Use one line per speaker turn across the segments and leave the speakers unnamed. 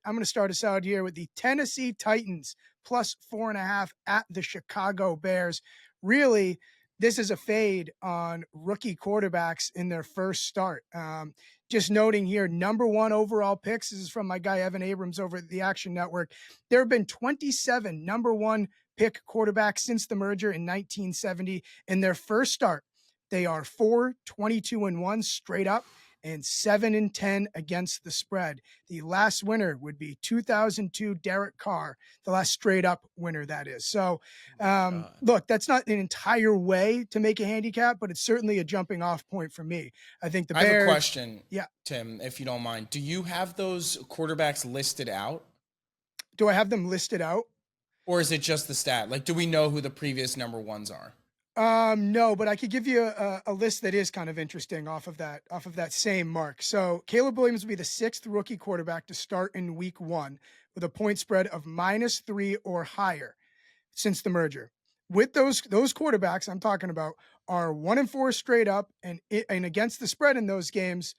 I'm going to start us out here with the Tennessee Titans plus 4.5 at the Chicago Bears. Really, this is a fade on rookie quarterbacks in their first start. Just noting here, number 1 overall picks. This is from my guy Evan Abrams over at the Action Network. There have been 27 number 1 pick quarterbacks since the merger in 1970. In their first start, they are 4-22-1 straight up and 7-10 against the spread. The last winner would be 2002 Derek Carr, the last straight up winner, that is. So, look, that's not an entire way to make a handicap, but it's certainly a jumping off point for me. I think the Bears.
I have a question,
yeah,
Tim, if you don't mind. Do you have those quarterbacks listed out?
Do I have them listed out?
Or is it just the stat? Like, do we know who the previous number 1s are?
No, but I could give you a list that is kind of interesting off of that same mark. So Caleb Williams will be the 6th rookie quarterback to start in week 1 with a point spread of -3 or higher since the merger. With those quarterbacks I'm talking about are 1-4 straight up, and against the spread in those games,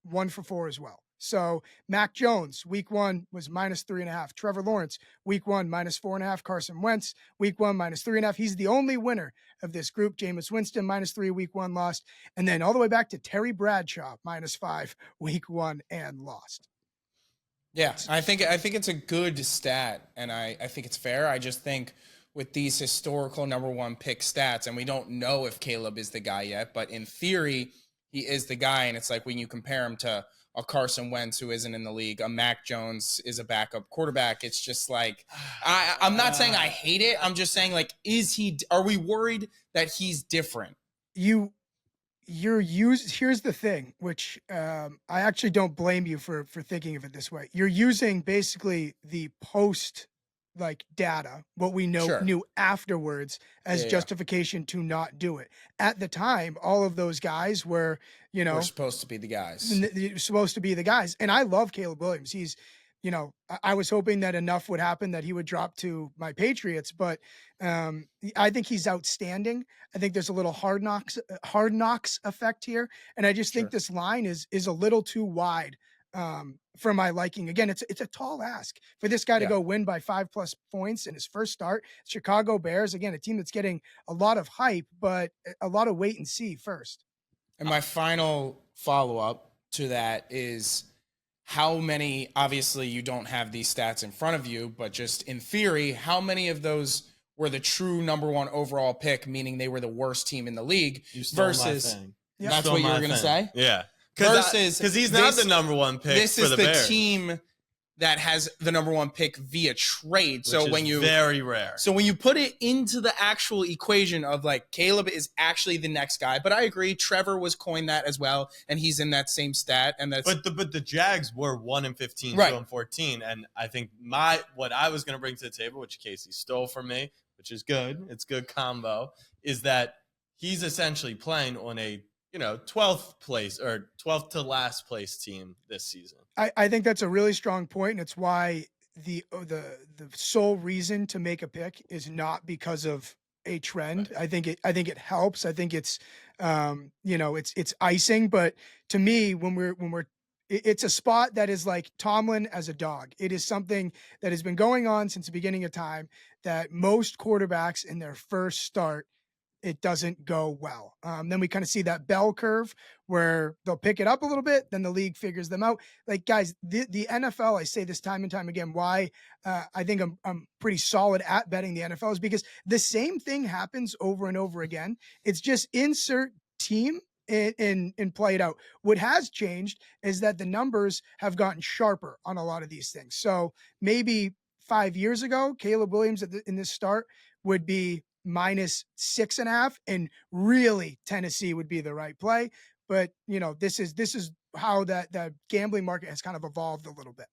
1-4 as well. So Mac Jones, week 1 was -3.5. Trevor Lawrence, week 1, -4.5. Carson Wentz, week 1, -3.5. He's the only winner of this group. Jameis Winston, -3, week 1, lost. And then all the way back to Terry Bradshaw, -5, week 1, and lost.
Yeah, I think it's a good stat, and I think it's fair. I just think with these historical number 1 pick stats, and we don't know if Caleb is the guy yet, but in theory, he is the guy. And it's like when you compare him to a Carson Wentz who isn't in the league, a Mac Jones is a backup quarterback. It's just like, I'm not saying I hate it. I'm just saying, like, are we worried that he's different?
Here's the thing, which I actually don't blame you for thinking of it this way. You're using basically the post data, what we knew afterwards, as justification to not do it. At the time, all of those guys were,
we're supposed to be the guys.
And I love Caleb Williams. He's, I was hoping that enough would happen that he would drop to my Patriots, but I think he's outstanding. I think there's a little hard knocks effect here. And I just think this line is a little too wide for my liking. Again, it's a tall ask for this guy to go win by 5+ points in his first start. Chicago Bears, again, a team that's getting a lot of hype, but a lot of wait and see first.
And my final follow-up to that is how many, obviously you don't have these stats in front of you, but just in theory, how many of those were the true number 1 overall pick, meaning they were the worst team in the league, versus that's what you were going to say?
Yeah.
Because
he's not the number 1 pick.
This
for
is
the
the
Bears.
team that has the number 1 pick via trade. So
Which
when
is
you
very rare.
So when you put it into the actual equation of like Caleb is actually the next guy, but I agree Trevor was coined that as well, and he's in that same stat. And that's
but the Jags were 1-15,
right.
2-14, and I think what I was going to bring to the table, which Casey stole from me, which is good. It's good combo. Is that he's essentially playing on a 12th place or 12th to last place team this season.
I think that's a really strong point, and it's why the sole reason to make a pick is not because of a trend. Right. I think it helps. I think it's it's icing, but to me, it's a spot that is like Tomlin as a dog. It is something that has been going on since the beginning of time, that most quarterbacks in their first start, it doesn't go well. Then we kind of see that bell curve where they'll pick it up a little bit, then the league figures them out. Like, guys, the NFL, I say this time and time again, why I think I'm pretty solid at betting the NFL is because the same thing happens over and over again. It's just insert team and play it out. What has changed is that the numbers have gotten sharper on a lot of these things. So maybe 5 years ago, Caleb Williams in this start would be -6.5, and really Tennessee would be the right play. But this is how that gambling market has kind of evolved a little bit.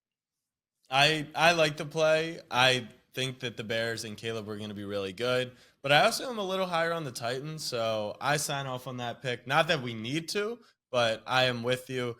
I like the play. I think that the Bears and Caleb are going to be really good, but I also am a little higher on the Titans, so I sign off on that pick. Not that we need to, but I am with you.